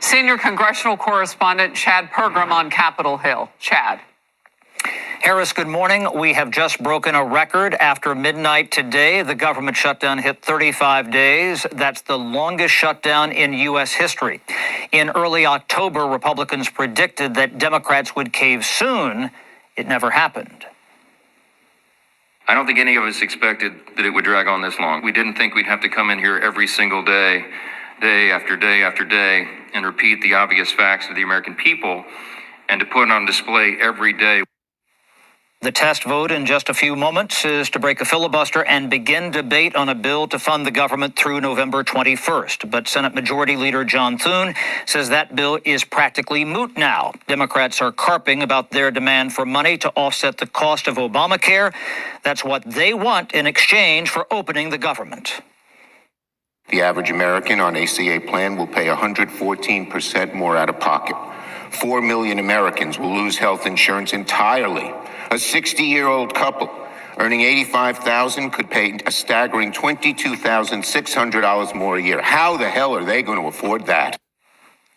Senior congressional correspondent Chad Pergram on Capitol Hill. Chad. Harris, good morning. We have just broken a record. After midnight today, the government shutdown hit 35 days. That's the longest shutdown in U.S. history. In early October, Republicans predicted that Democrats would cave soon. It never happened. I don't think any of us expected that it would drag on this long. We didn't think we'd have to come in here every single day, day after day after day, and repeat the obvious facts to the American people and to put on display every day. The test vote in just a few moments is to break a filibuster and begin debate on a bill to fund the government through November 21st. But Senate Majority Leader John Thune says that bill is practically moot now. Democrats are carping about their demand for money to offset the cost of Obamacare. That's what they want in exchange for opening the government. The average American on ACA plan will pay 114% more out of pocket. 4 million Americans will lose health insurance entirely. A 60-year-old couple earning $85,000 could pay a staggering $22,600 more a year. How the hell are they going to afford that?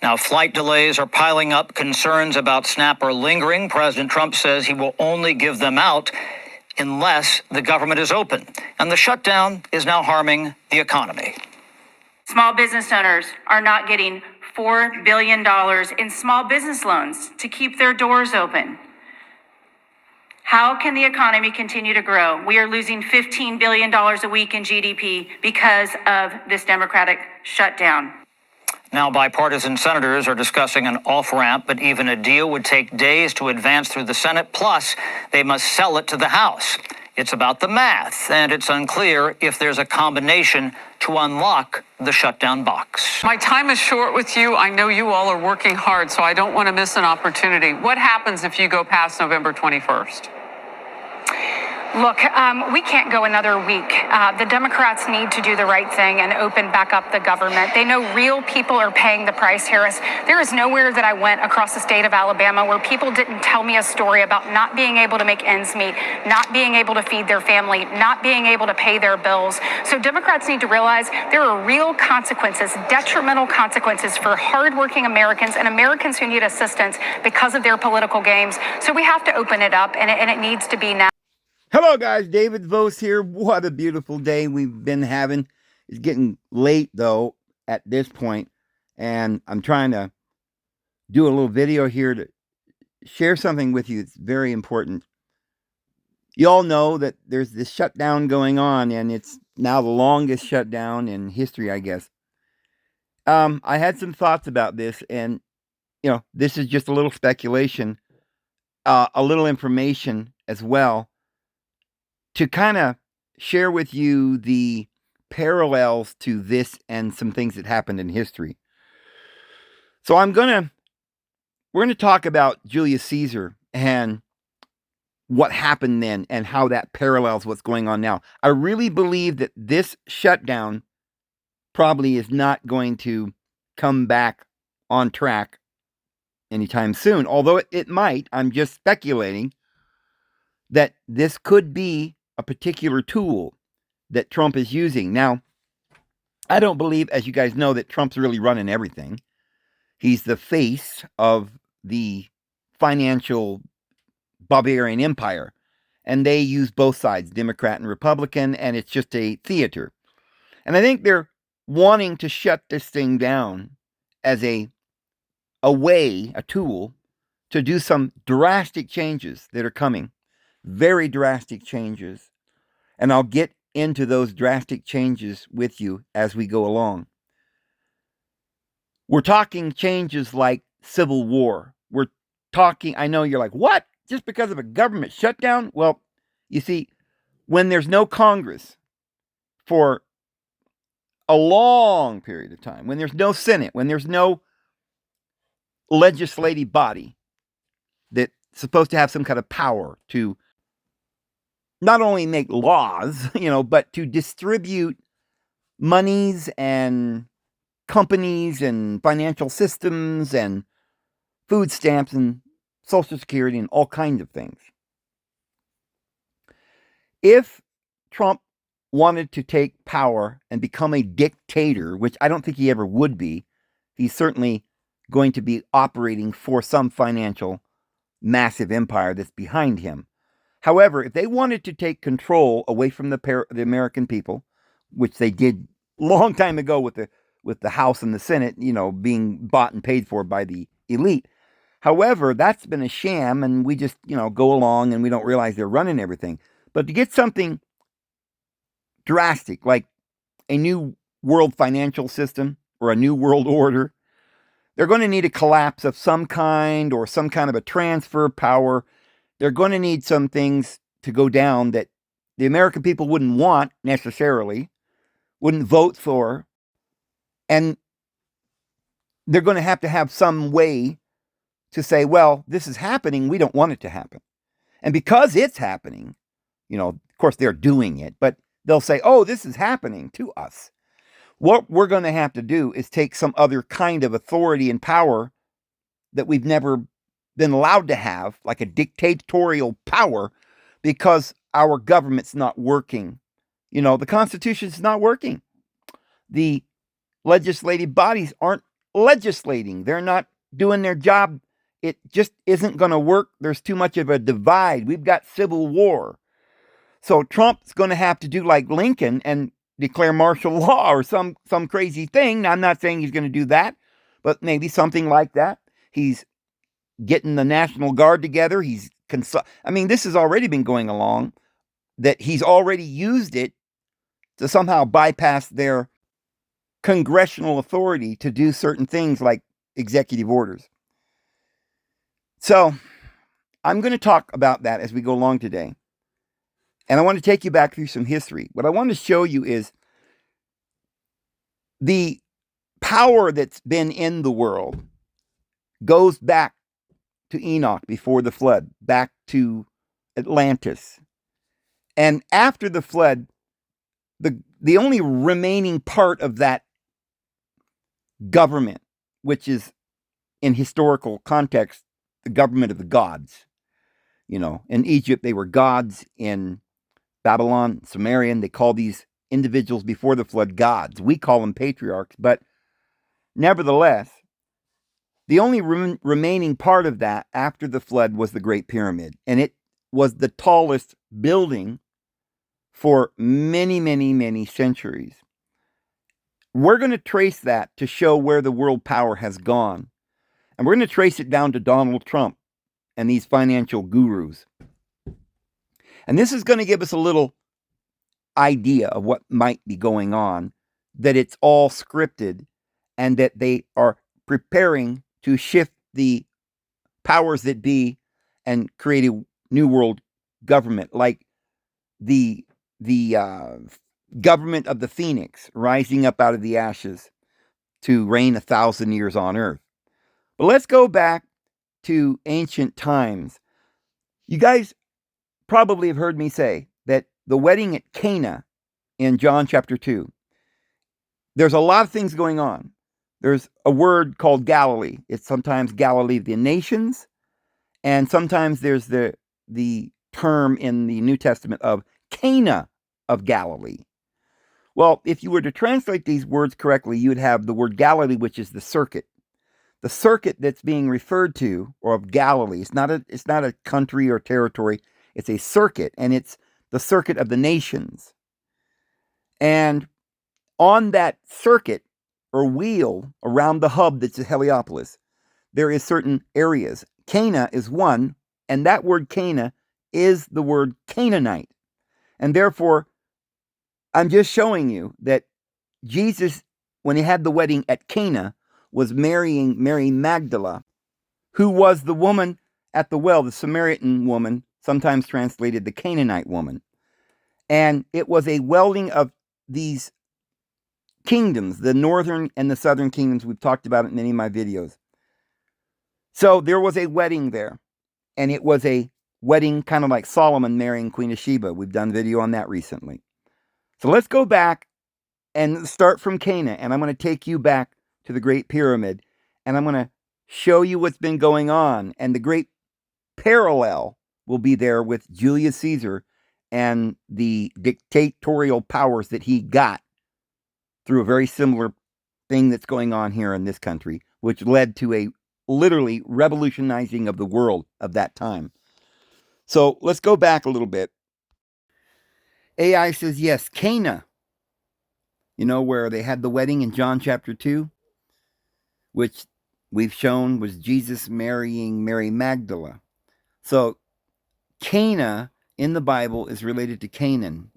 Now, flight delays are piling up. Concerns about SNAP are lingering. President Trump says he will only give them out unless the government is open. And the shutdown is now harming the economy. Small business owners are not getting $4 billion in small business loans to keep their doors open. How can the economy continue to grow? We are losing $15 billion a week in GDP because of this Democratic shutdown. Now, bipartisan senators are discussing an off-ramp, but even a deal would take days to advance through the Senate. Plus, they must sell it to the House. It's about the math, and it's unclear if there's a combination to unlock the shutdown box. My time is short with you. I know you all are working hard, so I don't want to miss an opportunity. What happens if you go past November 21st? Look, we can't go another week. The Democrats need to do the right thing and open back up the government. They know real people are paying the price, Harris. There is nowhere that I went across the state of Alabama where people didn't tell me a story about not being able to make ends meet, not being able to feed their family, not being able to pay their bills. So Democrats need to realize there are real consequences, detrimental consequences for hardworking Americans and Americans who need assistance because of their political games. So we have to open it up, and it needs to be now. Hello guys, David Vose here. What a beautiful day we've been having. It's getting late though at this point, and I'm trying to do a little video here to share something with you that's very important. You all know that there's this shutdown going on, and it's now the longest shutdown in history, I guess. I had some thoughts about this, and this is just a little speculation, a little information as well, to kind of share with you the parallels to this and some things that happened in history. So we're going to talk about Julius Caesar and what happened then and how that parallels what's going on now. I really believe that this shutdown probably is not going to come back on track anytime soon, although it might. I'm just speculating that this could be a particular tool that Trump is using. Now, I don't believe, as you guys know, that Trump's really running everything. He's the face of the financial barbarian empire, and they use both sides, Democrat and Republican, and it's just a theater. And I think they're wanting to shut this thing down as a tool to do some drastic changes that are coming. Very drastic changes. And I'll get into those drastic changes with you as we go along. We're talking changes like civil war. We're talking, I know you're like, what? Just because of a government shutdown? Well, you see, when there's no Congress for a long period of time, when there's no Senate, when there's no legislative body that's supposed to have some kind of power to not only make laws, but to distribute monies and companies and financial systems and food stamps and Social Security and all kinds of things. If Trump wanted to take power and become a dictator, which I don't think he ever would be, he's certainly going to be operating for some financial massive empire that's behind him. However, if they wanted to take control away from the American people, which they did a long time ago with the House and the Senate, being bought and paid for by the elite. However, that's been a sham, and we just, go along and we don't realize they're running everything. But to get something drastic, like a new world financial system or a new world order, they're going to need a collapse of some kind or some kind of a transfer of power. They're going to need some things to go down that the American people wouldn't want necessarily, wouldn't vote for. And they're going to have some way to say, well, this is happening. We don't want it to happen. And because it's happening, of course they're doing it, but they'll say, oh, this is happening to us. What we're going to have to do is take some other kind of authority and power that we've never been allowed to have, like a dictatorial power, because our government's not working. The Constitution's not working. The legislative bodies aren't legislating. They're not doing their job. It just isn't going to work. There's too much of a divide. We've got civil war. So Trump's going to have to do like Lincoln and declare martial law or some crazy thing. Now, I'm not saying he's going to do that, but maybe something like that. He's getting the National Guard together. This has already been going along, that he's already used it to somehow bypass their congressional authority to do certain things like executive orders. So I'm going to talk about that as we go along today. And I want to take you back through some history. What I want to show you is the power that's been in the world goes back to Enoch before the flood, back to Atlantis. And after the flood, the only remaining part of that government, which is in historical context, the government of the gods. In Egypt, they were gods. In Babylon, Sumerian, they call these individuals before the flood gods. We call them patriarchs, but nevertheless, the only remaining part of that after the flood was the Great Pyramid, and it was the tallest building for many, many, many centuries. We're going to trace that to show where the world power has gone, and we're going to trace it down to Donald Trump and these financial gurus. And this is going to give us a little idea of what might be going on, that it's all scripted, and that they are preparing to shift the powers that be and create a new world government, like the government of the phoenix rising up out of the ashes to reign 1,000 years on earth. But let's go back to ancient times. You guys probably have heard me say that the wedding at Cana in John chapter 2, there's a lot of things going on. There's a word called Galilee. It's sometimes Galilee of the nations, and sometimes there's the term in the New Testament of Cana of Galilee. Well, if you were to translate these words correctly, you would have the word Galilee, which is the circuit. The circuit that's being referred to, or of Galilee, it's not a country or territory. It's a circuit, and it's the circuit of the nations. And on that circuit or wheel around the hub that's Heliopolis, there is certain areas. Cana is one, and that word Cana is the word Canaanite. And therefore, I'm just showing you that Jesus, when he had the wedding at Cana, was marrying Mary Magdala, who was the woman at the well, the Samaritan woman, sometimes translated the Canaanite woman. And it was a welding of these kingdoms, the northern and the southern kingdoms. We've talked about it in many of my videos. So there was a wedding there, and it was a wedding kind of like Solomon marrying Queen of Sheba. We've done a video on that recently. So let's go back and start from Cana, and I'm going to take you back to the Great Pyramid, and I'm going to show you what's been going on, and the great parallel will be there with Julius Caesar and the dictatorial powers that he got through a very similar thing that's going on here in this country which led to a literally revolutionizing of the world of that time. So let's go back a little bit. AI says, yes, Cana, where they had the wedding in John chapter 2, which we've shown was Jesus marrying Mary Magdalene. So Cana in the Bible is related to Canaan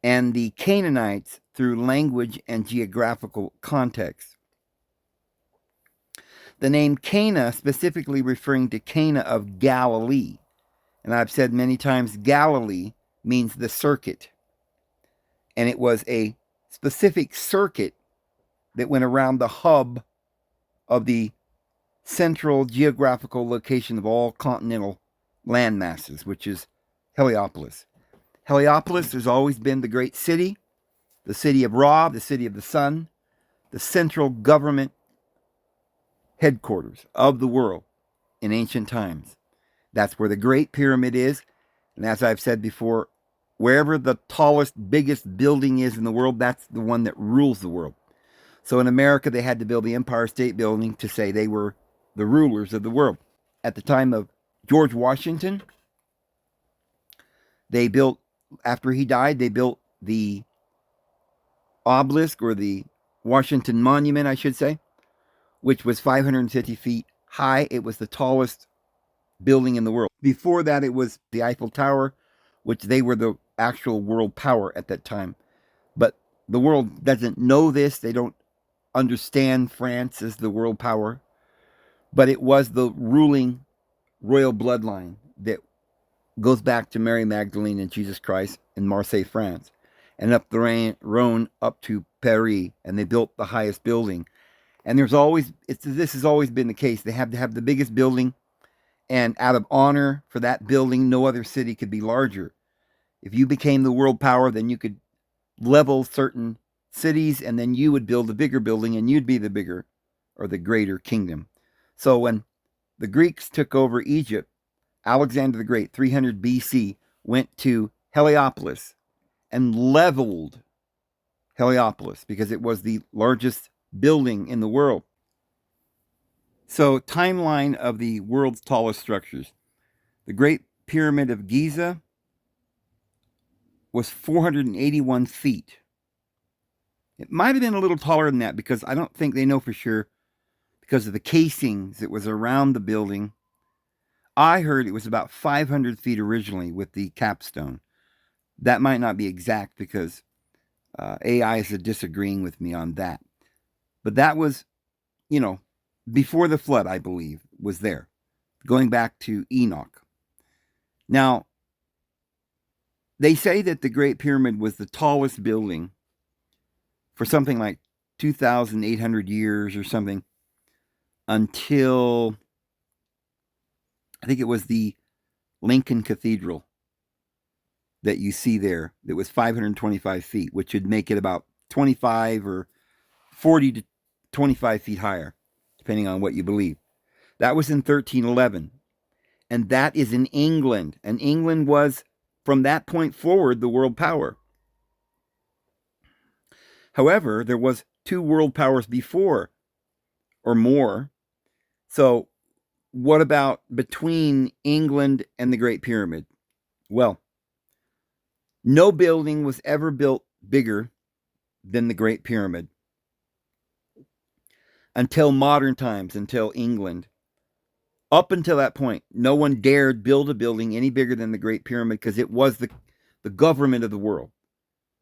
and the Canaanites through language and geographical context. The name Cana specifically referring to Cana of Galilee. And I've said many times Galilee means the circuit. And it was a specific circuit that went around the hub of the central geographical location of all continental land masses, which is Heliopolis. Heliopolis has always been the great city, the city of Ra, the city of the sun, the central government headquarters of the world in ancient times. That's where the Great Pyramid is. And as I've said before, wherever the tallest, biggest building is in the world, that's the one that rules the world. So in America, they had to build the Empire State Building to say they were the rulers of the world. At the time of George Washington, they built, after he died, they built the obelisk, or the Washington Monument, I should say, which was 550 feet high. It was the tallest building in the world. Before that, it was the Eiffel Tower, which they were the actual world power at that time. But the world doesn't know this. They don't understand France as the world power. But it was the ruling royal bloodline that goes back to Mary Magdalene and Jesus Christ in Marseille, France, and up the Rhone up to Paris, and they built the highest building. And this has always been the case. They have to have the biggest building, and out of honor for that building, no other city could be larger. If you became the world power, then you could level certain cities, and then you would build a bigger building, and you'd be the bigger or the greater kingdom. So when the Greeks took over Egypt, Alexander the Great, 300 BC, went to Heliopolis and leveled Heliopolis because it was the largest building in the world. So, timeline of the world's tallest structures. The Great Pyramid of Giza was 481 feet. It might have been a little taller than that because I don't think they know for sure because of the casings that was around the building. I heard it was about 500 feet originally with the capstone. That might not be exact because AI is disagreeing with me on that. But that was, before the flood, I believe, was there, going back to Enoch. Now, they say that the Great Pyramid was the tallest building for something like 2,800 years or something until, I think it was the Lincoln Cathedral that you see there that was 525 feet, which would make it about 25 or 40 to 25 feet higher, depending on what you believe. That was in 1311. And that is in England. And England was, from that point forward, the world power. However, there was 2 world powers before or more. So what about between England and the Great Pyramid? Well, no building was ever built bigger than the Great Pyramid until modern times, until England. Up until that point, no one dared build a building any bigger than the Great Pyramid because it was the government of the world.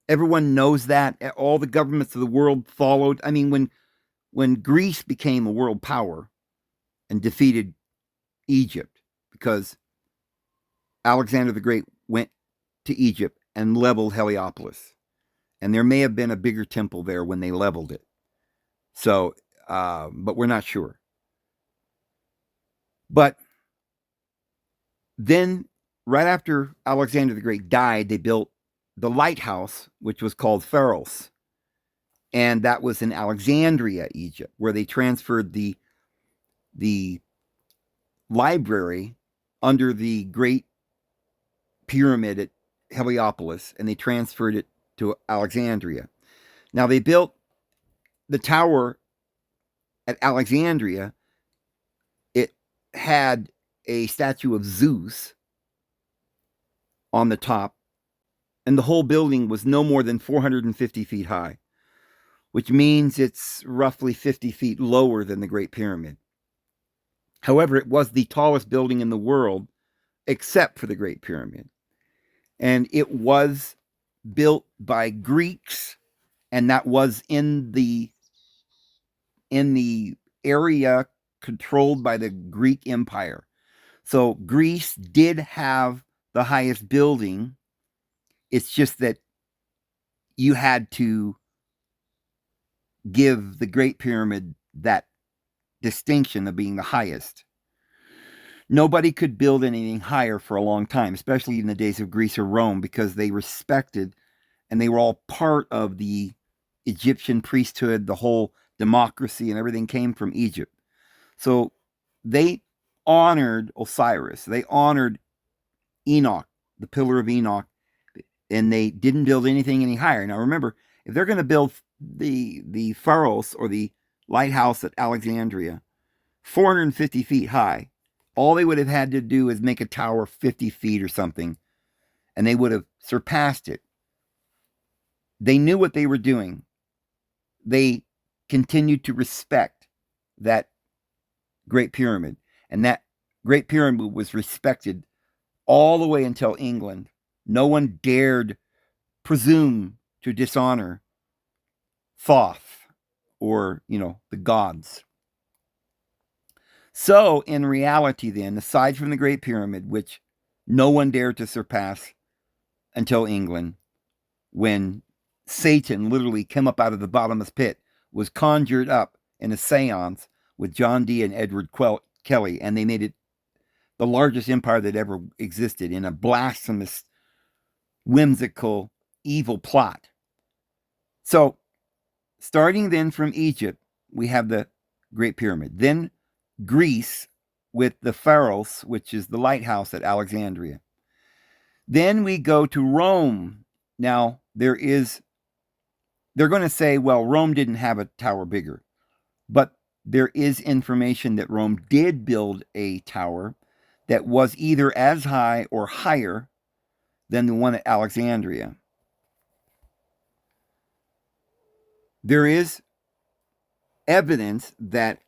Everyone knows that. All the governments of the world followed. I mean, when Greece became a world power and defeated Egypt, because Alexander the Great went to Egypt and leveled Heliopolis. And there may have been a bigger temple there when they leveled it. So, but we're not sure. But then, right after Alexander the Great died, they built the lighthouse, which was called Pharos. And that was in Alexandria, Egypt, where they transferred the library under the Great Pyramid at Heliopolis, and they transferred it to Alexandria. Now, they built the tower at Alexandria, it had a statue of Zeus on the top, and the whole building was no more than 450 feet high, which means it's roughly 50 feet lower than the Great Pyramid. However, it was the tallest building in the world, except for the Great Pyramid. And it was built by Greeks, and that was in the area controlled by the Greek Empire. So Greece did have the highest building. It's just that you had to give the Great Pyramid that distinction of being the highest. Nobody could build anything higher for a long time, especially in the days of Greece or Rome, because they respected and they were all part of the Egyptian priesthood. The whole democracy and everything came from Egypt. So they honored Osiris. They honored Enoch, the pillar of Enoch, and they didn't build anything any higher. Now remember, if they're going to build the Pharos, or the lighthouse at Alexandria, 450 feet high, all they would have had to do is make a tower 50 feet or something, and they would have surpassed it. They knew what they were doing. They continued to respect that Great Pyramid, and that Great Pyramid was respected all the way until England. No one dared presume to dishonor Thoth, or, the gods. So, in reality, then, aside from the Great Pyramid, which no one dared to surpass until England, when Satan literally came up out of the bottomless pit, was conjured up in a seance with John Dee and Edward Kelly, and they made it the largest empire that ever existed in a blasphemous, whimsical, evil plot. So, starting then from Egypt, we have the Great Pyramid. Then Greece with the Pharos, which is the lighthouse at Alexandria. Then we go to Rome. Now, they're going to say, well, Rome didn't have a tower bigger. But there is information that Rome did build a tower that was either as high or higher than the one at Alexandria. There is evidence that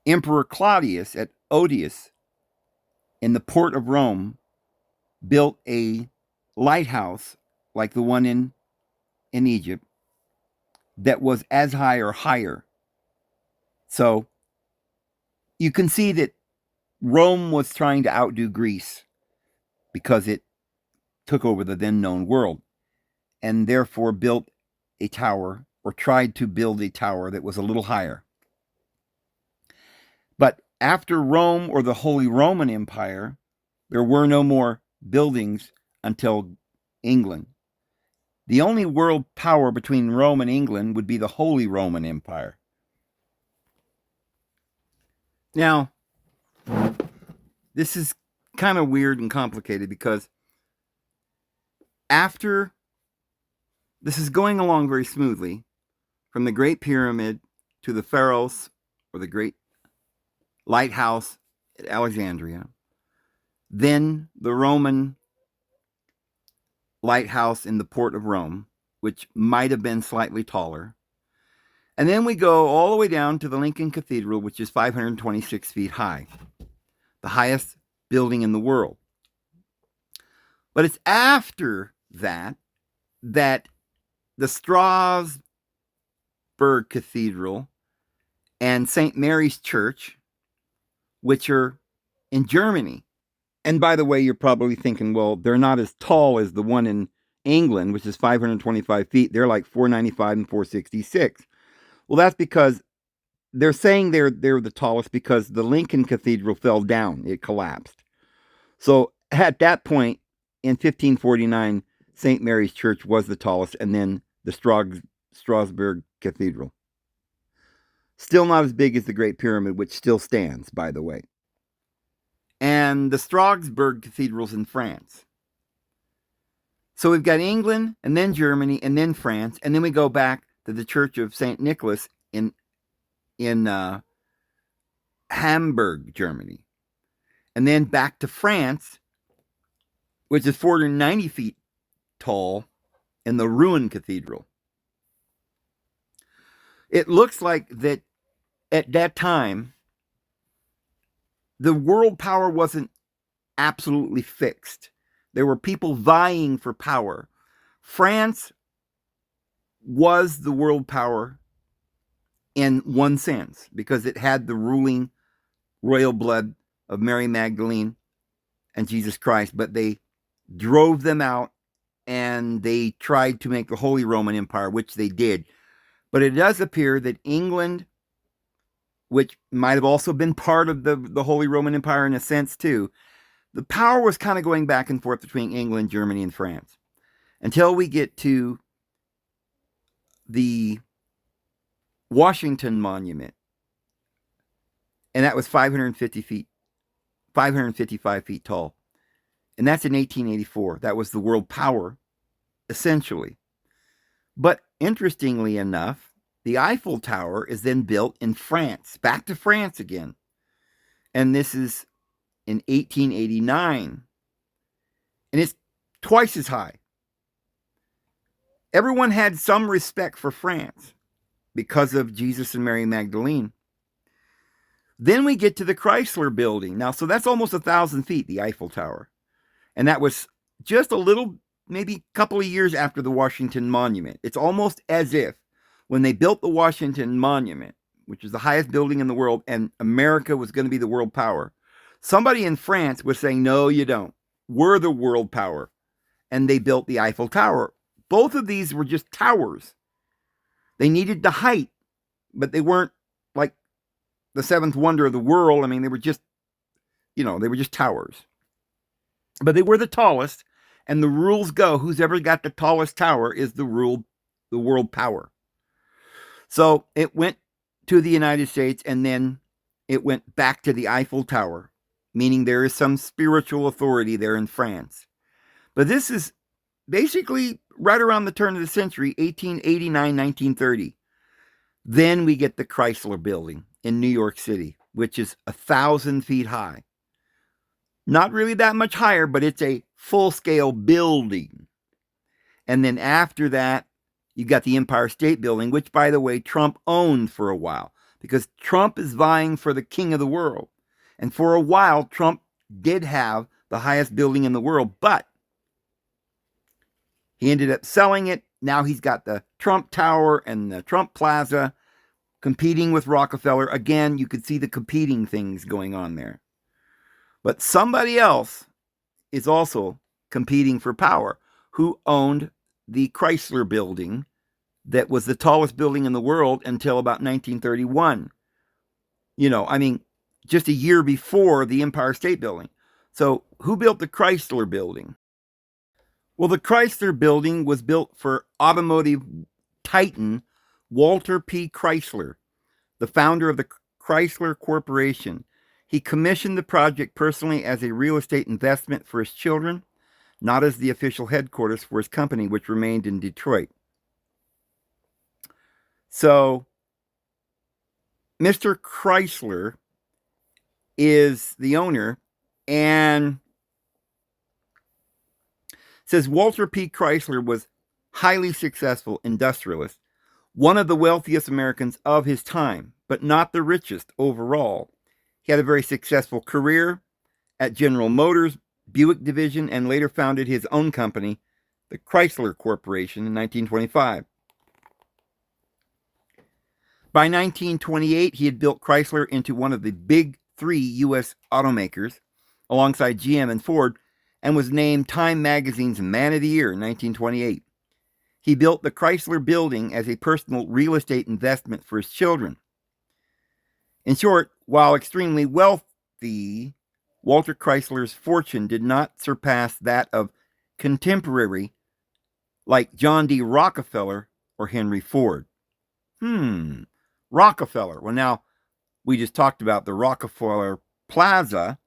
Emperor Claudius at Odius in the port of Rome built a lighthouse like the one in Egypt that was as high or higher. So you can see that Rome was trying to outdo Greece because it took over the then known world, and therefore built a tower, or tried to build a tower that was a little higher. But after Rome, or the Holy Roman Empire, there were no more buildings until England. The only world power between Rome and England would be the Holy Roman Empire. Now, this is kind of weird and complicated, because after this is going along very smoothly, from the Great Pyramid to the Pharos, or the Great Lighthouse at Alexandria, then the Roman lighthouse in the port of Rome, which might have been slightly taller. And then we go all the way down to the Lincoln Cathedral, which is 526 feet high, the highest building in the world. But it's after that the Strasbourg Cathedral and St. Mary's Church, which are in Germany. And by the way, you're probably thinking, well, they're not as tall as the one in England, which is 525 feet. They're like 495 and 466. Well, that's because they're saying they're the tallest because the Lincoln Cathedral fell down. It collapsed. So at that point, in 1549, St. Mary's Church was the tallest, and then the Strasbourg Cathedral. Still not as big as the Great Pyramid, which still stands, by the way. And the Strasbourg Cathedral's in France. So we've got England, and then Germany, and then France, and then we go back to the Church of St. Nicholas in in Hamburg, Germany. And then back to France, which is 490 feet tall, in the Rouen Cathedral. It looks like that at that time, the world power wasn't absolutely fixed. There were people vying for power. France was the world power in one sense because it had the ruling royal blood of Mary Magdalene and Jesus Christ, but they drove them out and they tried to make the Holy Roman Empire, which they did. But it does appear that England, which might have also been part of the Holy Roman Empire in a sense too, the power was kind of going back and forth between England, Germany, and France until we get to the Washington Monument. And that was 555 feet tall. And that's in 1884. That was the world power, essentially. But interestingly enough, the Eiffel Tower is then built in France, back to France again. And this is in 1889. And it's twice as high. Everyone had some respect for France because of Jesus and Mary Magdalene. Then we get to the Chrysler Building. Now, so that's almost 1,000 feet, the Eiffel Tower. And that was just a little, maybe a couple of years after the Washington Monument. It's almost as if when they built the Washington Monument, which is the highest building in the world, and America was going to be the world power, somebody in France was saying, no, you don't. We're the world power. And they built the Eiffel Tower. Both of these were just towers. They needed the height, but they weren't like the seventh wonder of the world. I mean, they were just, they were just towers. But they were the tallest, and the rules go, who's ever got the tallest tower is the world power. So it went to the United States, and then it went back to the Eiffel Tower, meaning there is some spiritual authority there in France. But this is basically right around the turn of the century, 1889, 1930. Then we get the Chrysler Building in New York City, which is 1,000 feet high. Not really that much higher, but it's a full-scale building. And then after that, you got the Empire State Building, which, by the way, Trump owned for a while, because Trump is vying for the king of the world. And for a while, Trump did have the highest building in the world, but he ended up selling it. Now he's got the Trump Tower and the Trump Plaza competing with Rockefeller. Again, you could see the competing things going on there. But somebody else is also competing for power, who owned the Chrysler Building that was the tallest building in the world until about 1931. Just a year before the Empire State Building. So who built the Chrysler Building? Well, the Chrysler Building was built for automotive titan Walter P. Chrysler, the founder of the Chrysler Corporation. He commissioned the project personally as a real estate investment for his children, not as the official headquarters for his company, which remained in Detroit. So, Mr. Chrysler is the owner, and says Walter P. Chrysler was highly successful industrialist, one of the wealthiest Americans of his time, but not the richest overall. He had a very successful career at General Motors, Buick Division, and later founded his own company, the Chrysler Corporation, in 1925. By 1928, he had built Chrysler into one of the big three U.S. automakers, alongside GM and Ford, and was named Time Magazine's Man of the Year in 1928. He built the Chrysler Building as a personal real estate investment for his children. In short, while extremely wealthy, Walter Chrysler's fortune did not surpass that of contemporary like John D. Rockefeller or Henry Ford. Rockefeller. Well, now, we just talked about the Rockefeller Plaza,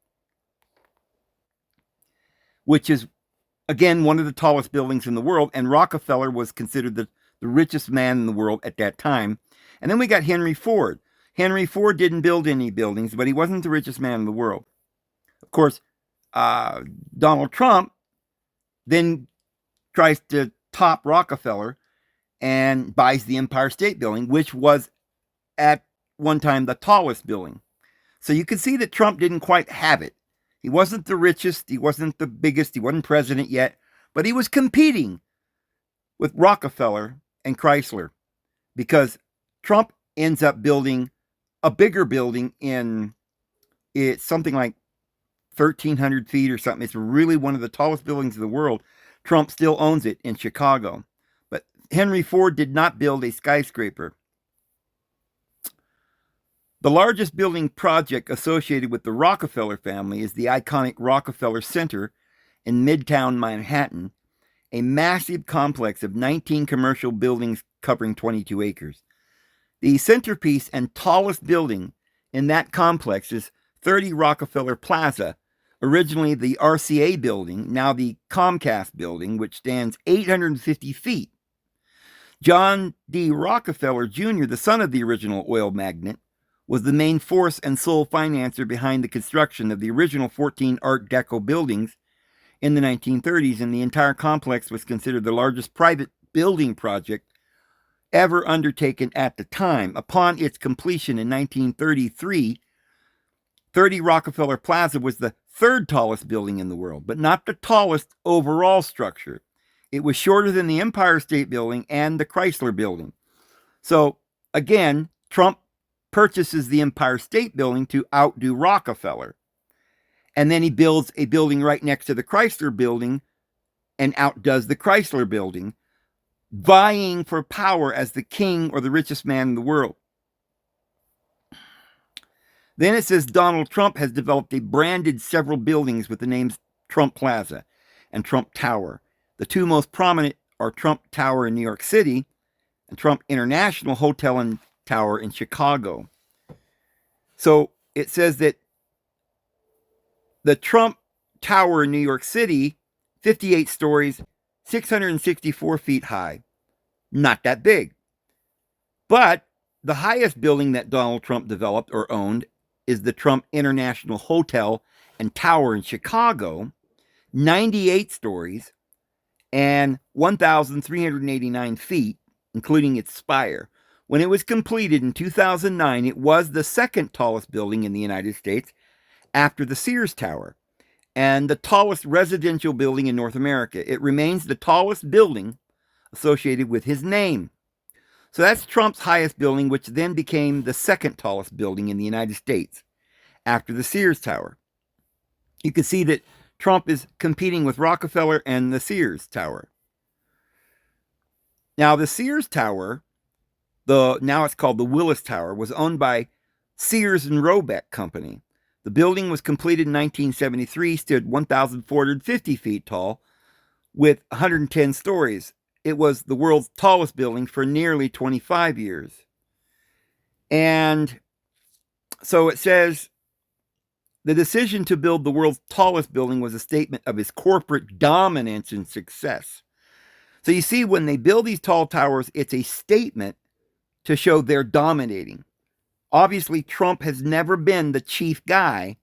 which is, again, one of the tallest buildings in the world, and Rockefeller was considered the richest man in the world at that time. And then we got Henry Ford. Henry Ford didn't build any buildings, but he wasn't the richest man in the world. Of course, Donald Trump then tries to top Rockefeller and buys the Empire State Building, which was at one time the tallest building. So you can see that Trump didn't quite have it. He wasn't the richest, he wasn't the biggest, he wasn't president yet, but he was competing with Rockefeller and Chrysler because Trump ends up building a bigger building it's something like 1,300 feet or something. It's really one of the tallest buildings in the world. Trump still owns it in Chicago. But Henry Ford did not build a skyscraper. The largest building project associated with the Rockefeller family is the iconic Rockefeller Center in Midtown Manhattan, a massive complex of 19 commercial buildings covering 22 acres. The centerpiece and tallest building in that complex is 30 Rockefeller Plaza, originally the RCA building, now the Comcast building, which stands 850 feet. John D. Rockefeller Jr., the son of the original oil magnate, was the main force and sole financer behind the construction of the original 14 Art Deco buildings in the 1930s, and the entire complex was considered the largest private building project ever undertaken at the time. Upon its completion in 1933, 30 Rockefeller Plaza was the third tallest building in the world, but not the tallest overall structure. It was shorter than the Empire State Building and the Chrysler Building. So, again, Trump purchases the Empire State Building to outdo Rockefeller. And then he builds a building right next to the Chrysler Building and outdoes the Chrysler Building, vying for power as the king or the richest man in the world. Then it says Donald Trump has developed a branded several buildings with the names Trump Plaza and Trump Tower. The two most prominent are Trump Tower in New York City and Trump International Hotel and Tower in Chicago. So it says that the Trump Tower in New York City, 58 stories, 664 feet high. Not that big. But the highest building that Donald Trump developed or owned is the Trump International Hotel and Tower in Chicago, 98 stories and 1,389 feet, including its spire. When it was completed in 2009, it was the second tallest building in the United States after the Sears Tower and the tallest residential building in North America. It remains the tallest building associated with his name. So that's Trump's highest building, which then became the second tallest building in the United States after the Sears Tower. You can see that Trump is competing with Rockefeller and the Sears Tower. Now, the Sears Tower, now it's called the Willis Tower, was owned by Sears and Roebuck Company. The building was completed in 1973, stood 1,450 feet tall, with 110 stories. It was the world's tallest building for nearly 25 years. And so it says, the decision to build the world's tallest building was a statement of his corporate dominance and success. So you see, when they build these tall towers, it's a statement to show they're dominating. Obviously, Trump has never been the chief guy,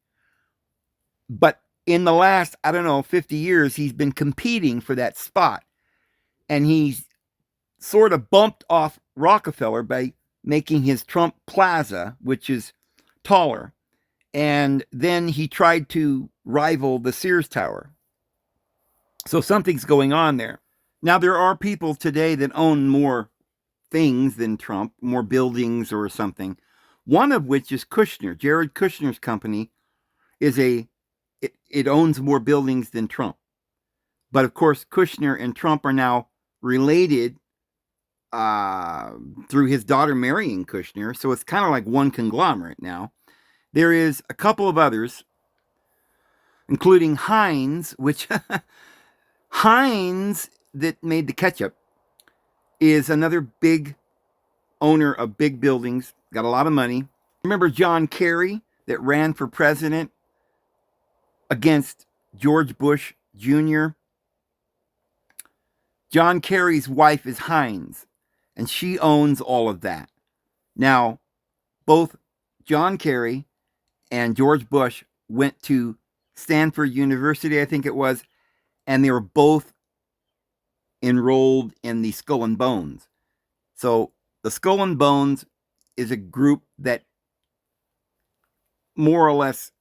but in the last, 50 years, he's been competing for that spot. And he's sort of bumped off Rockefeller by making his Trump Plaza, which is taller. And then he tried to rival the Sears Tower. So something's going on there. Now, there are people today that own more things than Trump, more buildings or something. One of which is Kushner. Jared Kushner's company it owns more buildings than Trump. But of course, Kushner and Trump are now related through his daughter marrying Kushner. So it's kind of like one conglomerate now. There is a couple of others, including Heinz, which Heinz, that made the ketchup, is another big owner of big buildings, got a lot of money. Remember John Kerry that ran for president against George Bush Jr.? John Kerry's wife is Heinz, and she owns all of that. Now, both John Kerry and George Bush went to Stanford University, I think it was, and they were both enrolled in the Skull and Bones. So the Skull and Bones is a group that more or less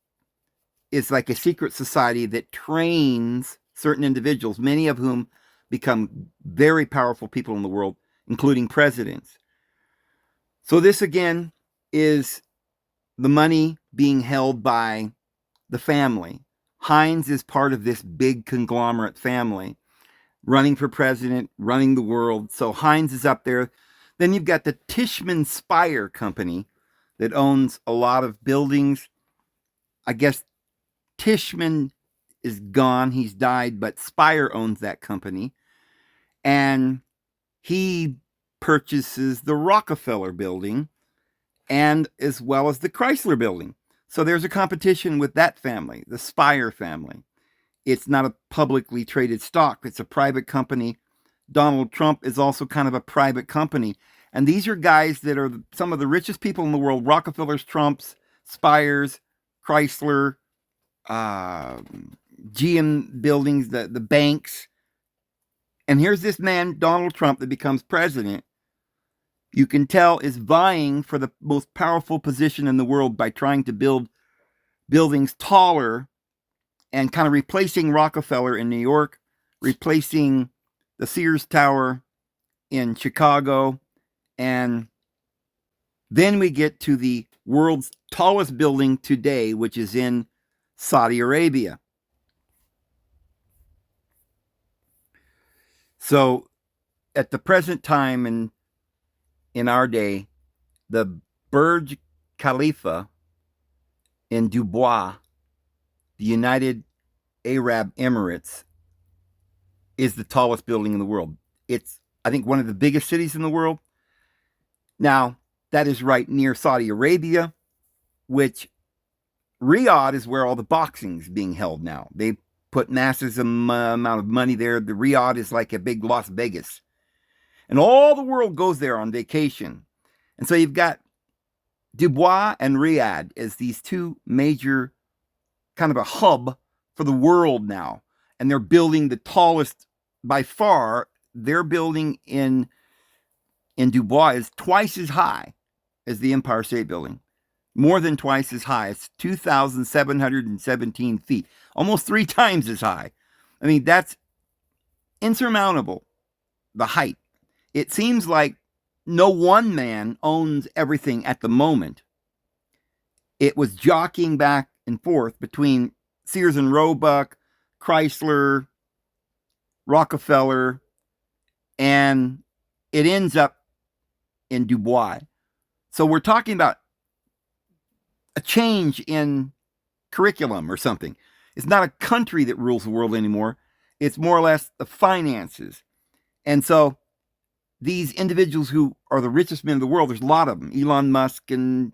is like a secret society that trains certain individuals, many of whom become very powerful people in the world, including presidents. So this again is the money being held by the family. Heinz is part of this big conglomerate family, running for president, running the world. So Heinz is up there. Then you've got the Tishman Speyer Company that owns a lot of buildings. I guess Tishman is gone. He's died, but Speyer owns that company. And he purchases the Rockefeller building and as well as the Chrysler building. So there's a competition with that family, the Speyer family. It's not a publicly traded stock. It's a private company. Donald Trump is also kind of a private company. And these are guys that are some of the richest people in the world. Rockefellers, Trumps, Speyers, Chrysler, GM buildings, the banks. And here's this man, Donald Trump, that becomes president. You can tell is vying for the most powerful position in the world by trying to build buildings taller and kind of replacing Rockefeller in New York, replacing the Sears Tower in Chicago. And then we get to the world's tallest building today, which is in Saudi Arabia. So at the present time in our day, the Burj Khalifa in Dubai, the United Arab Emirates, is the tallest building in the world. It's, I think, one of the biggest cities in the world. Now, that is right near Saudi Arabia, which Riyadh is where all the boxing is being held now. They put massive amount of money there. The Riyadh is like a big Las Vegas. And all the world goes there on vacation. And so you've got Dubai and Riyadh as these two major, kind of a hub for the world now. And they're building the tallest, by far, their building in Dubai is twice as high as the Empire State Building. More than twice as high. It's 2,717 feet. Almost 3 times as high. I mean, that's insurmountable, the height. It seems like no one man owns everything at the moment. It was jockeying back and forth between Sears and Roebuck, Chrysler, Rockefeller, and it ends up in Dubai. So we're talking about a change in curriculum or something. It's not a country that rules the world anymore. It's more or less the finances. And so these individuals who are the richest men in the world, there's a lot of them. Elon Musk and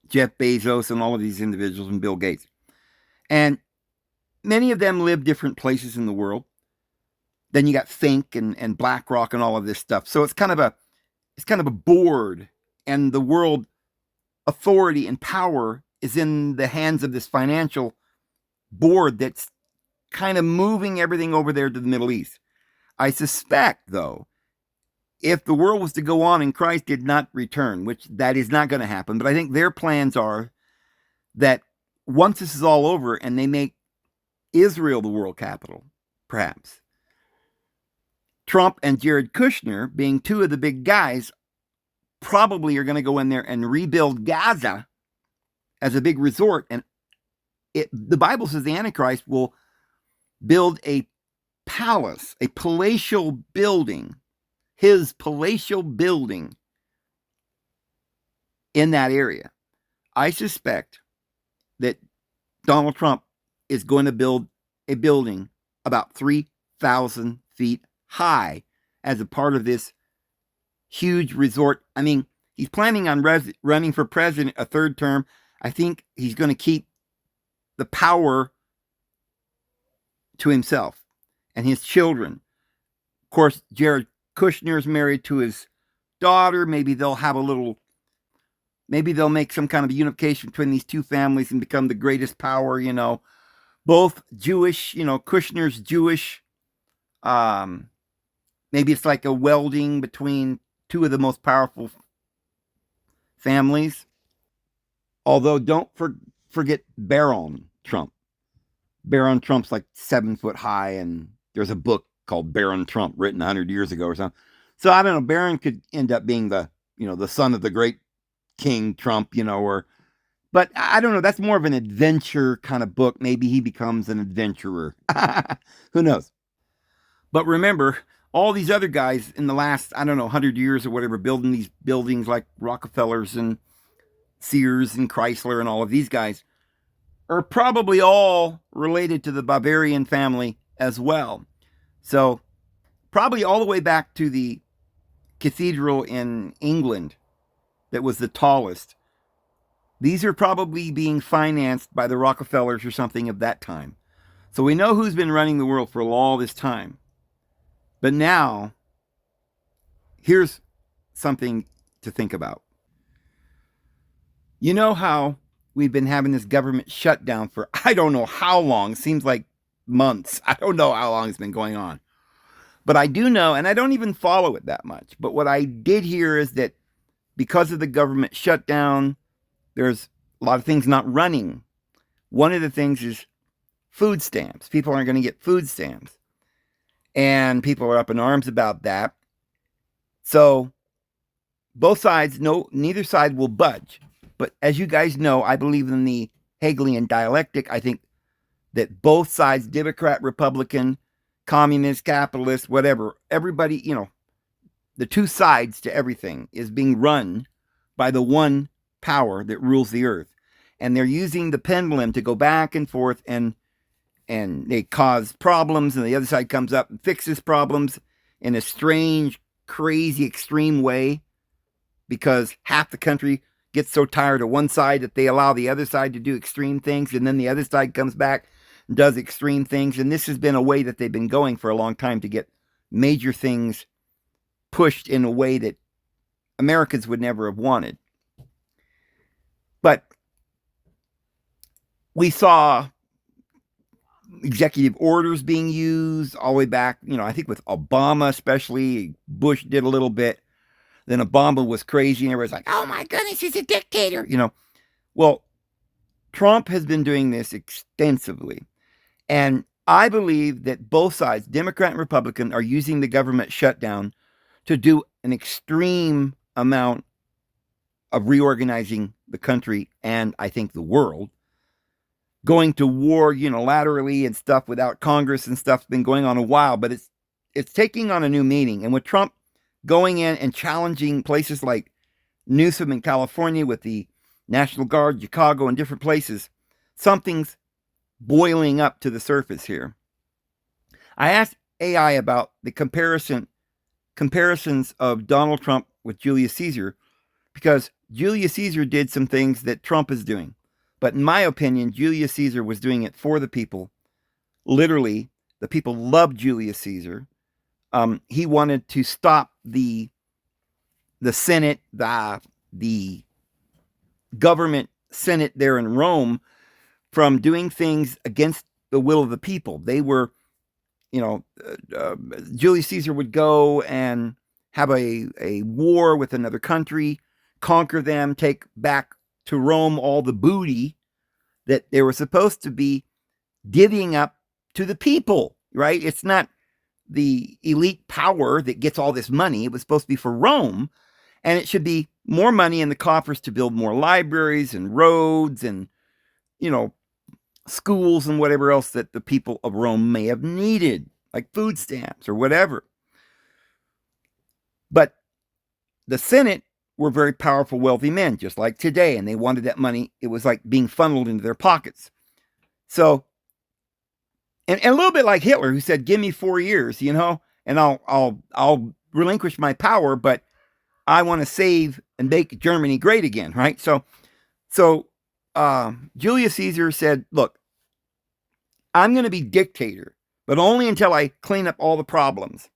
Jeff Bezos and all of these individuals and Bill Gates. And many of them live different places in the world. Then you got Think and BlackRock and all of this stuff. So it's kind of a board, and the world authority and power is in the hands of this financial board that's kind of moving everything over there to the Middle East. I suspect, though, if the world was to go on and Christ did not return, which that is not going to happen, but I think their plans are that once this is all over and they make Israel the world capital, perhaps, Trump and Jared Kushner, being two of the big guys, probably are going to go in there and rebuild Gaza as a big resort. And the Bible says the Antichrist will build a palace, a palatial building, his palatial building in that area. I suspect that Donald Trump is going to build a building about 3,000 feet high as a part of this huge resort. I mean, he's planning on running for president a third term. I think he's going to keep the power to himself and his children. Of course, Jared Kushner is married to his daughter. Maybe they'll have a little Maybe they'll make some kind of unification between these two families and become the greatest power, both Jewish, Kushner's Jewish. Maybe it's like a welding between two of the most powerful families. Although don't forget Baron Trump. Baron Trump's like 7 foot high, and there's a book called Baron Trump written 100 years ago or something. So I don't know. Baron could end up being the son of the great King Trump, but I don't know. That's more of an adventure kind of book. Maybe he becomes an adventurer. Who knows? But remember, all these other guys in the last, 100 years or whatever, building these buildings like Rockefellers and Sears and Chrysler and all of these guys are probably all related to the Bavarian family as well. So probably all the way back to the cathedral in England that was the tallest. These are probably being financed by the Rockefellers or something of that time. So we know who's been running the world for all this time. But now, here's something to think about. You know how we've been having this government shutdown for I don't know how long. Seems like months. I don't know how long it's been going on. But I do know, and I don't even follow it that much, but what I did hear is that because of the government shutdown, there's a lot of things not running. One of the things is food stamps. People aren't going to get food stamps. And people are up in arms about that. So both sides, neither side will budge. But as you guys know, I believe in the Hegelian dialectic. I think that both sides, Democrat, Republican, communist, capitalist, whatever, everybody, the two sides to everything is being run by the one power that rules the earth. And they're using the pendulum to go back and forth, and they cause problems, and the other side comes up and fixes problems in a strange, crazy, extreme way, because half the country gets so tired of one side that they allow the other side to do extreme things, and then the other side comes back and does extreme things. And this has been a way that they've been going for a long time to get major things pushed in a way that Americans would never have wanted. But we saw executive orders being used all the way back, I think with Obama especially. Bush did a little bit. Then Obama was crazy and everybody's like, oh my goodness, he's a dictator. Well, Trump has been doing this extensively. And I believe that both sides, Democrat and Republican, are using the government shutdown to do an extreme amount of reorganizing the country and I think the world. Going to war unilaterally and stuff without Congress and stuff's been going on a while, but it's taking on a new meaning. And with Trump going in and challenging places like Newsom in California with the National Guard, Chicago, and different places, something's boiling up to the surface here. I asked AI about the comparisons of Donald Trump with Julius Caesar, because Julius Caesar did some things that Trump is doing. But in my opinion, Julius Caesar was doing it for the people. Literally, the people loved Julius Caesar. He wanted to stop the Senate, the government Senate there in Rome from doing things against the will of the people. They were, Julius Caesar would go and have a war with another country, conquer them, take back to Rome all the booty that they were supposed to be divvying up to the people, right? It's not the elite power that gets all this money. It was supposed to be for Rome, and it should be more money in the coffers to build more libraries and roads and, schools and whatever else that the people of Rome may have needed, like food stamps or whatever. But the Senate were very powerful, wealthy men, just like today, and they wanted that money. It was like being funneled into their pockets. So, and a little bit like Hitler, who said, "Give me 4 years, and I'll relinquish my power, but I want to save and make Germany great again," right? So Julius Caesar said, "Look, I'm going to be dictator, but only until I clean up all the problems."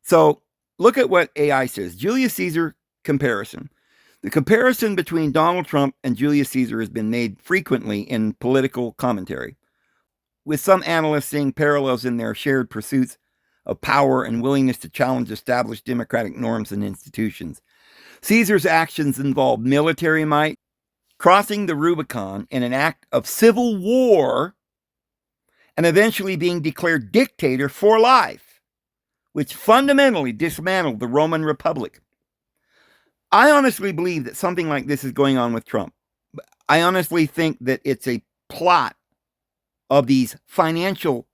So look at what AI says. Julius Caesar comparison. The comparison between Donald Trump and Julius Caesar has been made frequently in political commentary, with some analysts seeing parallels in their shared pursuits of power and willingness to challenge established democratic norms and institutions. Caesar's actions involved military might, crossing the Rubicon in an act of civil war, and eventually being declared dictator for life, which fundamentally dismantled the Roman Republic. I honestly believe that something like this is going on with Trump. I honestly think that it's a plot of these financial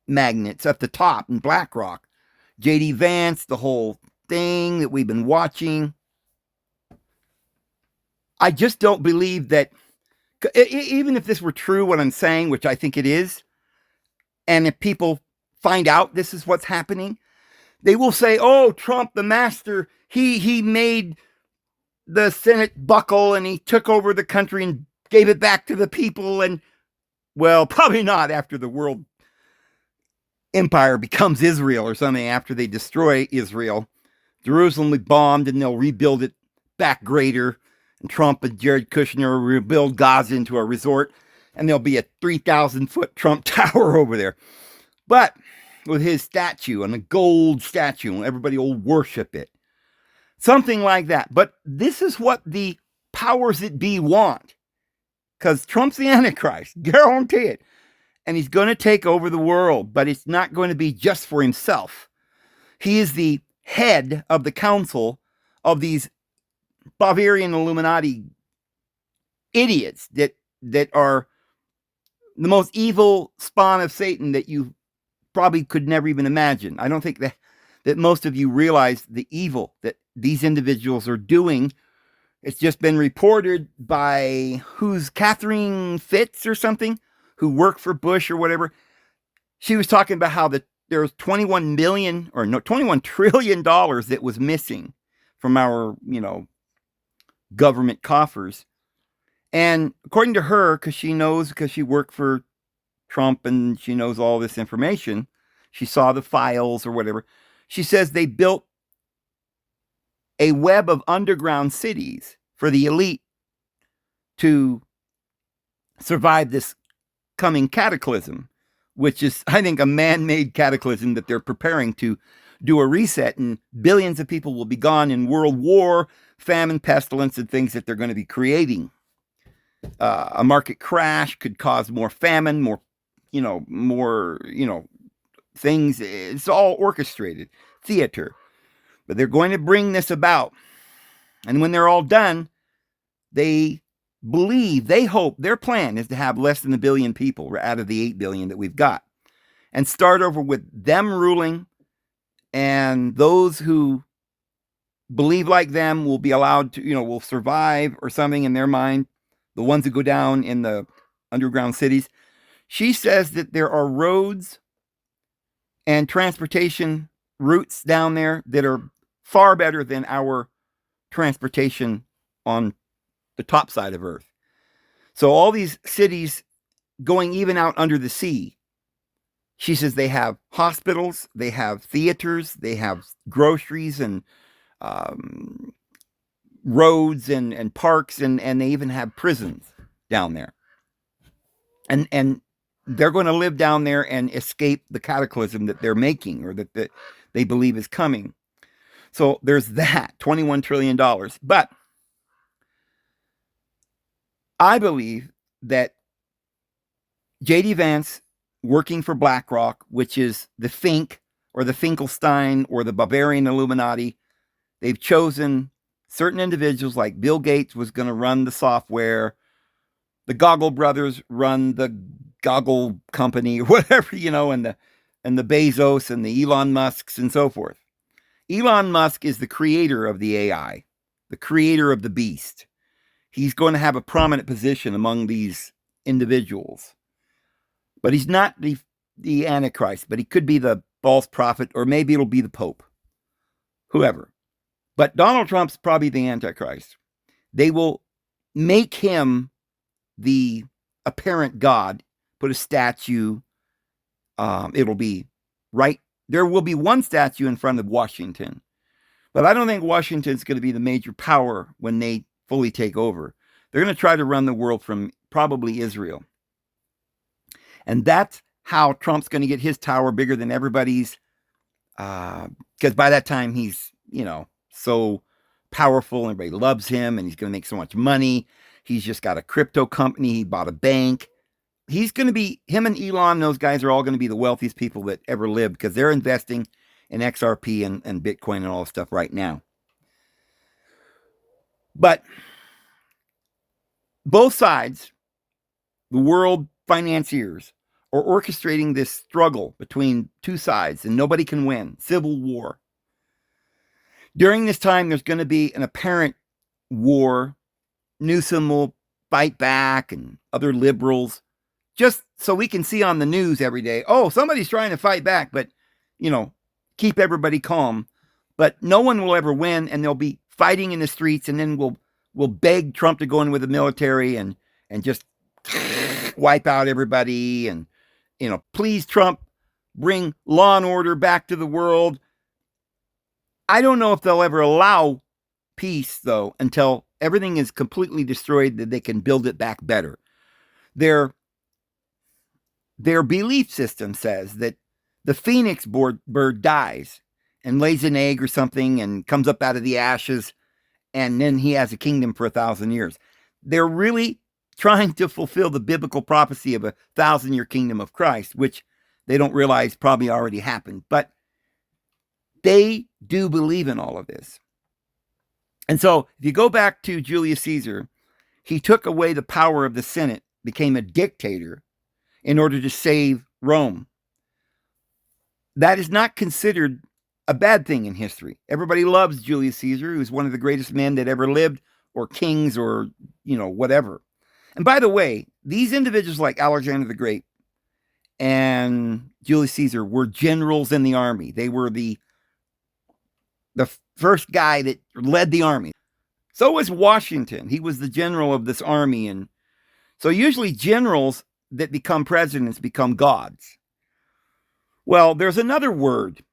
magnates at the top in BlackRock, J.D. Vance, the whole thing that we've been watching. I just don't believe that, even if this were true, what I'm saying, which I think it is, and if people find out this is what's happening, they will say, oh, Trump, the master, he made the Senate buckle and he took over the country and gave it back to the people. And, well, probably not after the world empire becomes Israel or something, after they destroy Israel. Jerusalem will be bombed and they'll rebuild it back greater. And Trump and Jared Kushner will rebuild Gaza into a resort. And there'll be a 3,000-foot Trump Tower over there. But with his statue and a gold statue, and everybody will worship it. Something like that. But this is what the powers that be want. Because Trump's the Antichrist. Guarantee it. And he's going to take over the world. But it's not going to be just for himself. He is the head of the council of these Bavarian Illuminati idiots that are the most evil spawn of Satan that you probably could never even imagine. I don't think that most of you realize the evil that these individuals are doing. It's just been reported by Catherine Fitz or something, who worked for Bush or whatever. She was talking about how there was $21 trillion that was missing from our, government coffers. And according to her, because she worked for Trump and she knows all this information, she saw the files or whatever. She says they built a web of underground cities for the elite to survive this coming cataclysm, which is, I think, a man-made cataclysm that they're preparing to do a reset, and billions of people will be gone in world war, famine, pestilence, and things that they're going to be creating. A market crash could cause more famine, more things. It's all orchestrated theater. But they're going to bring this about. And when they're all done, they hope, their plan is to have less than 1 billion people out of the 8 billion that we've got. And start over with them ruling, and those who believe like them will be allowed to, will survive or something in their mind. The ones who go down in the underground cities. She says that there are roads and transportation routes down there that are far better than our transportation on the top side of Earth. So all these cities going even out under the sea, she says they have hospitals, they have theaters, they have groceries and roads and parks, and they even have prisons down there. And they're going to live down there and escape the cataclysm that they're making, or that they believe is coming. So there's that, $21 trillion. But I believe that J.D. Vance, working for BlackRock, which is the Fink or the Finkelstein or the Bavarian Illuminati, they've chosen certain individuals, like Bill Gates was going to run the software, the Goggle brothers run the Goggle company or whatever, and the Bezos and the Elon Musks and so forth. Elon Musk is the creator of the AI, the creator of the beast. He's going to have a prominent position among these individuals. But he's not the Antichrist, but he could be the false prophet, or maybe it'll be the Pope, whoever. But Donald Trump's probably the Antichrist. They will make him the apparent God, put a statue. It'll be right. There will be one statue in front of Washington. But I don't think Washington's going to be the major power when they fully take over. They're going to try to run the world from probably Israel. And that's how Trump's going to get his tower bigger than everybody's. Because by that time, he's, so powerful. Everybody loves him and he's going to make so much money. He's just got a crypto company. He bought a bank. He's going to be, him and Elon, those guys are all going to be the wealthiest people that ever lived because they're investing in XRP and Bitcoin and all this stuff right now. But both sides, the world financiers, are orchestrating this struggle between two sides, and nobody can win. Civil war. During this time, there's going to be an apparent war. Newsom will fight back and other liberals, just so we can see on the news every day, oh, somebody's trying to fight back, but, keep everybody calm. But no one will ever win, and they'll be fighting in the streets, and then we'll beg Trump to go in with the military and just wipe out everybody. And, please, Trump, bring law and order back to the world. I don't know if they'll ever allow peace, though, until everything is completely destroyed, that they can build it back better. Their belief system says that the phoenix bird dies and lays an egg or something and comes up out of the ashes, and then he has a kingdom for 1,000 years. They're really trying to fulfill the biblical prophecy of a 1,000-year kingdom of Christ, which they don't realize probably already happened. But they do believe in all of this. And so if you go back to Julius Caesar, he took away the power of the Senate, became a dictator in order to save Rome. That is not considered a bad thing in history. Everybody loves Julius Caesar, who's one of the greatest men that ever lived, or kings, or, whatever. And by the way, these individuals like Alexander the Great and Julius Caesar were generals in the army. They were the first guy that led the army. So was Washington. He was the general of this army. And so usually generals that become presidents become gods. Well, there's another word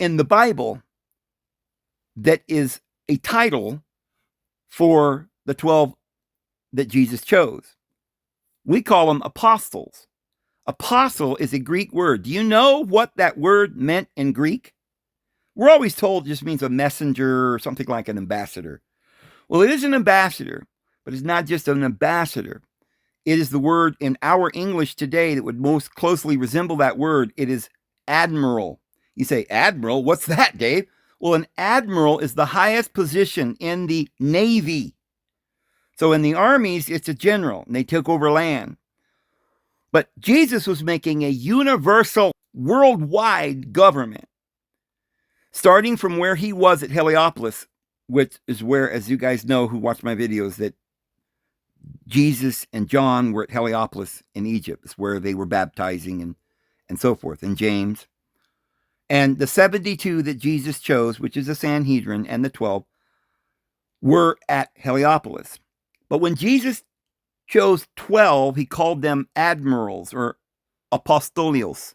in the Bible that is a title for the 12 that Jesus chose. We call them apostles. Apostle is a Greek word. Do you know what that word meant in Greek? We're always told it just means a messenger or something like an ambassador. Well, it is an ambassador, but it's not just an ambassador. It is the word in our English today that would most closely resemble that word. It is admiral. You say, admiral? What's that, Dave? Well, an admiral is the highest position in the Navy. So in the armies, it's a general, and they took over land. But Jesus was making a universal, worldwide government, starting from where he was at Heliopolis, which is where, as you guys know who watch my videos, that Jesus and John were at Heliopolis in Egypt. It's where they were baptizing and so forth, and James. And the 72 that Jesus chose, which is the Sanhedrin, and the 12, were at Heliopolis. But when Jesus chose 12, he called them admirals or apostolios.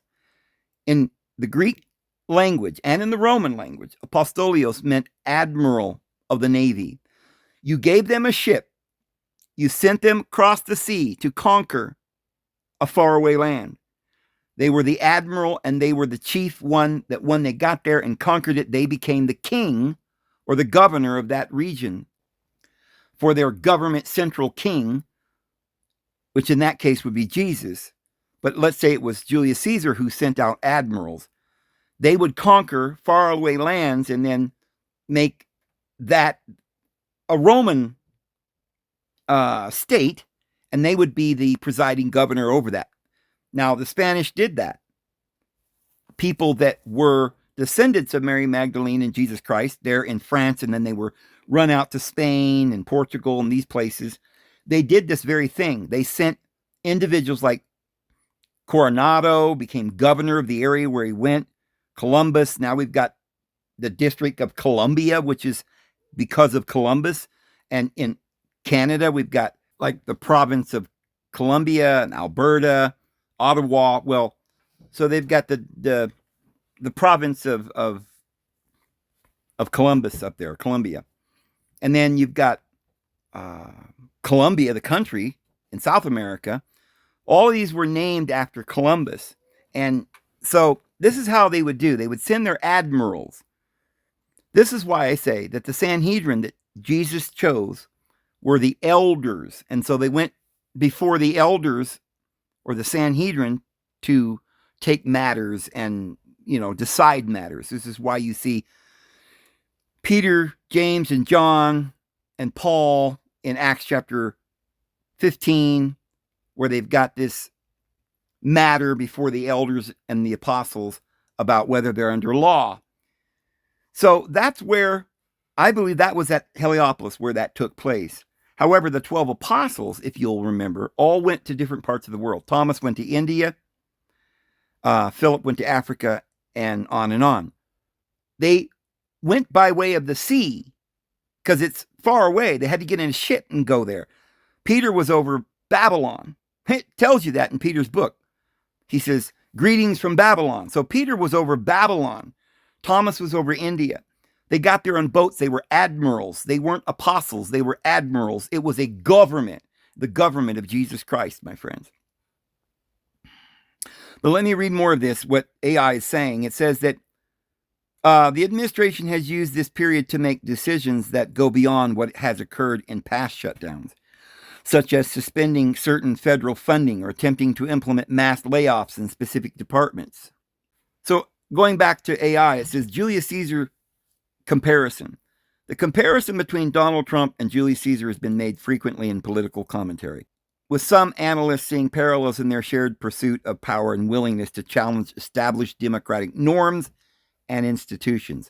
In the Greek language and in the Roman language, apostolios meant admiral of the navy. You gave them a ship. You sent them across the sea to conquer a faraway land. They were the admiral, and they were the chief one that when they got there and conquered it, they became the king or the governor of that region for their government central king, which in that case would be Jesus. But let's say it was Julius Caesar who sent out admirals. They would conquer faraway lands and then make that a Roman state, and they would be the presiding governor over that. Now, the Spanish did that. People that were descendants of Mary Magdalene and Jesus Christ, they're in France, and then they were run out to Spain and Portugal and these places. They did this very thing. They sent individuals like Coronado, became governor of the area where he went. Columbus, now we've got the District of Columbia, which is because of Columbus. And in Canada, we've got like the province of Columbia and Alberta, Ottawa. Well, so they've got the province of of Columbus up there, Columbia. And then you've got Colombia, the country in South America. All of these were named after Columbus. And so this is how they would do. They would send their admirals. This is why I say that the Sanhedrin that Jesus chose were the elders. And so they went before the elders or the Sanhedrin to take matters and, decide matters. This is why you see Peter, James, and John and Paul in Acts chapter 15, where they've got this matter before the elders and the apostles about whether they're under law. So that's where I believe that was at Heliopolis where that took place. However, the 12 apostles, if you'll remember, all went to different parts of the world. Thomas went to India. Philip went to Africa, and on and on. They went by way of the sea because it's far away. They had to get in a ship and go there. Peter was over Babylon. It tells you that in Peter's book. He says, greetings from Babylon. So Peter was over Babylon. Thomas was over India. They got there on boats. They were admirals. They weren't apostles. They were admirals. It was a government, the government of Jesus Christ, my friends. But let me read more of this, what AI is saying. It says that the administration has used this period to make decisions that go beyond what has occurred in past shutdowns, such as suspending certain federal funding or attempting to implement mass layoffs in specific departments. So going back to AI, it says Julius Caesar comparison. The comparison between Donald Trump and Julius Caesar has been made frequently in political commentary, with some analysts seeing parallels in their shared pursuit of power and willingness to challenge established democratic norms and institutions.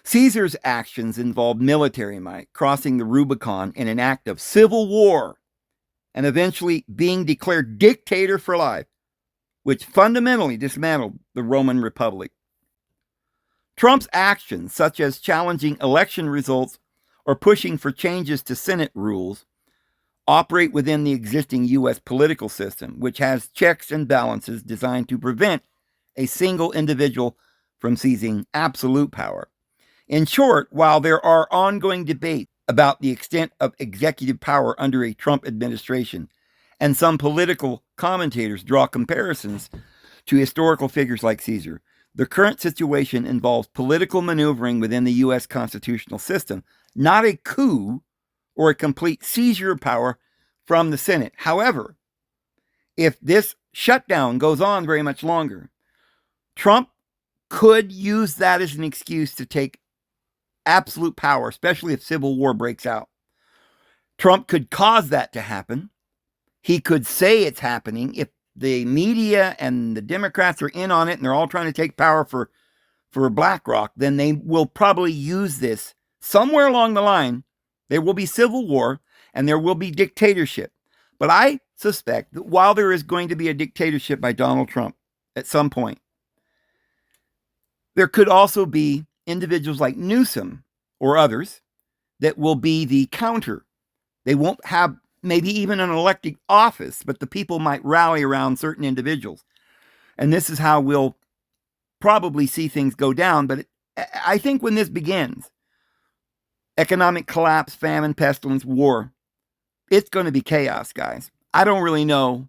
Caesar's actions involved military might, crossing the Rubicon in an act of civil war, and eventually being declared dictator for life, which fundamentally dismantled the Roman Republic. Trump's actions, such as challenging election results or pushing for changes to Senate rules, operate within the existing U.S. political system, which has checks and balances designed to prevent a single individual from seizing absolute power. In short, while there are ongoing debates about the extent of executive power under a Trump administration, and some political commentators draw comparisons to historical figures like Caesar, the current situation involves political maneuvering within the U.S. constitutional system, not a coup or a complete seizure of power from the Senate. However, if this shutdown goes on very much longer, Trump could use that as an excuse to take absolute power, especially if civil war breaks out. Trump could cause that to happen. He could say it's happening. If the media and the Democrats are in on it and they're all trying to take power for BlackRock, then they will probably use this somewhere along the line. There will be civil war and there will be dictatorship. But I suspect that while there is going to be a dictatorship by Donald Trump at some point, there could also be individuals like Newsom or others that will be the counter. They won't have maybe even an elected office, but the people might rally around certain individuals. And this is how we'll probably see things go down. But I think when this begins, economic collapse, famine, pestilence, war, it's going to be chaos, guys. I don't really know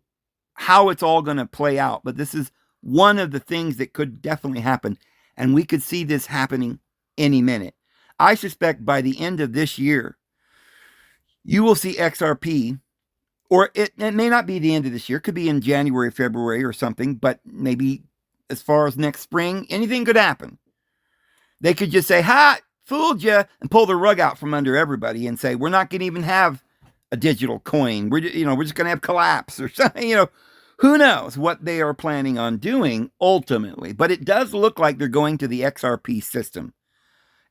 how it's all going to play out, but this is one of the things that could definitely happen. And we could see this happening any minute. I suspect by the end of this year, you will see XRP, or it may not be the end of this year. It could be in January, February or something, but maybe as far as next spring, anything could happen. They could just say, ha, fooled you, and pull the rug out from under everybody and say, we're not going to even have a digital coin. We're just going to have collapse or something, Who knows what they are planning on doing ultimately. But it does look like they're going to the XRP system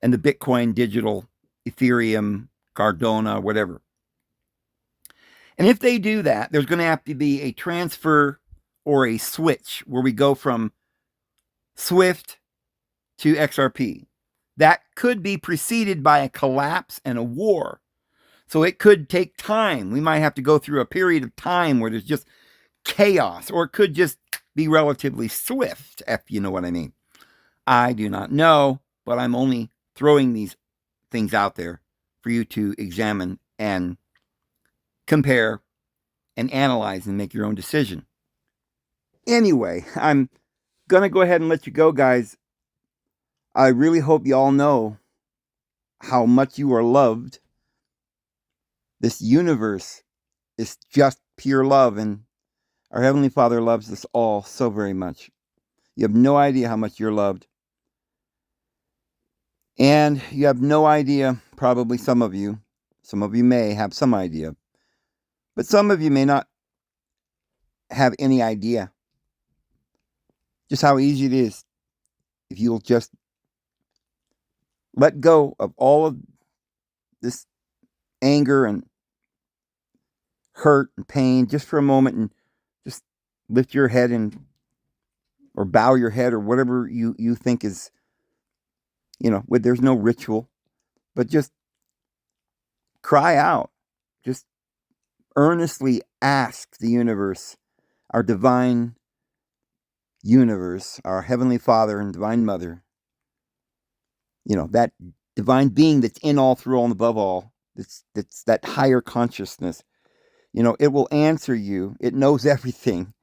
and the Bitcoin, digital, Ethereum, Cardano, whatever. And if they do that, there's going to have to be a transfer or a switch where we go from Swift to XRP. That could be preceded by a collapse and a war. So it could take time. We might have to go through a period of time where there's just chaos, or it could just be relatively swift, if you know what I mean. I do not know, but I'm only throwing these things out there for you to examine and compare and analyze and make your own decision. Anyway, I'm going to go ahead and let you go, guys. I really hope you all know how much you are loved. This universe is just pure love, and our Heavenly Father loves us all so very much. You have no idea how much you're loved. And you have no idea, probably some of you may have some idea, but some of you may not have any idea just how easy it is if you'll just let go of all of this anger and hurt and pain just for a moment and just lift your head and or bow your head or whatever you think is, there's no ritual, but just cry out. Just earnestly ask the universe, our divine universe, our Heavenly Father and Divine Mother, that divine being that's in all, through all, and above all, that's that higher consciousness. It will answer you. It knows everything.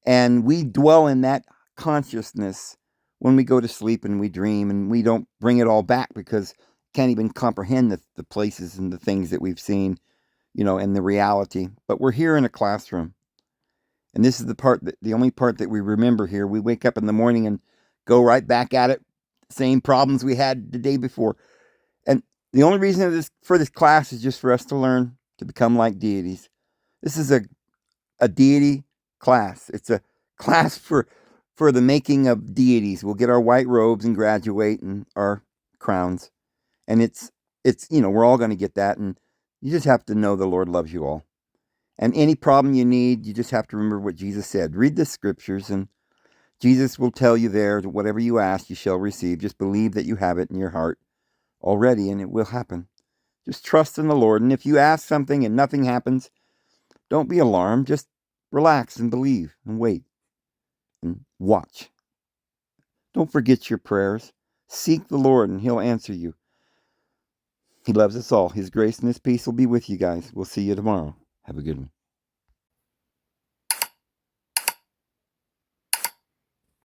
And we dwell in that consciousness when we go to sleep and we dream, and we don't bring it all back because can't even comprehend the places and the things that we've seen, and the reality. But we're here in a classroom. And this is the only part that we remember here. We wake up in the morning and go right back at it. Same problems we had the day before. And the only reason for this class is just for us to learn to become like deities. This is a deity class. It's a class for the making of deities. We'll get our white robes and graduate and our crowns. And it's we're all going to get that. And you just have to know the Lord loves you all. And any problem you need, you just have to remember what Jesus said. Read the scriptures, and Jesus will tell you there that whatever you ask, you shall receive. Just believe that you have it in your heart already, and it will happen. Just trust in the Lord. And if you ask something and nothing happens, don't be alarmed. Just relax and believe and wait and watch. Don't forget your prayers. Seek the Lord, and He'll answer you. He loves us all. His grace and His peace will be with you guys. We'll see you tomorrow. Have a good one.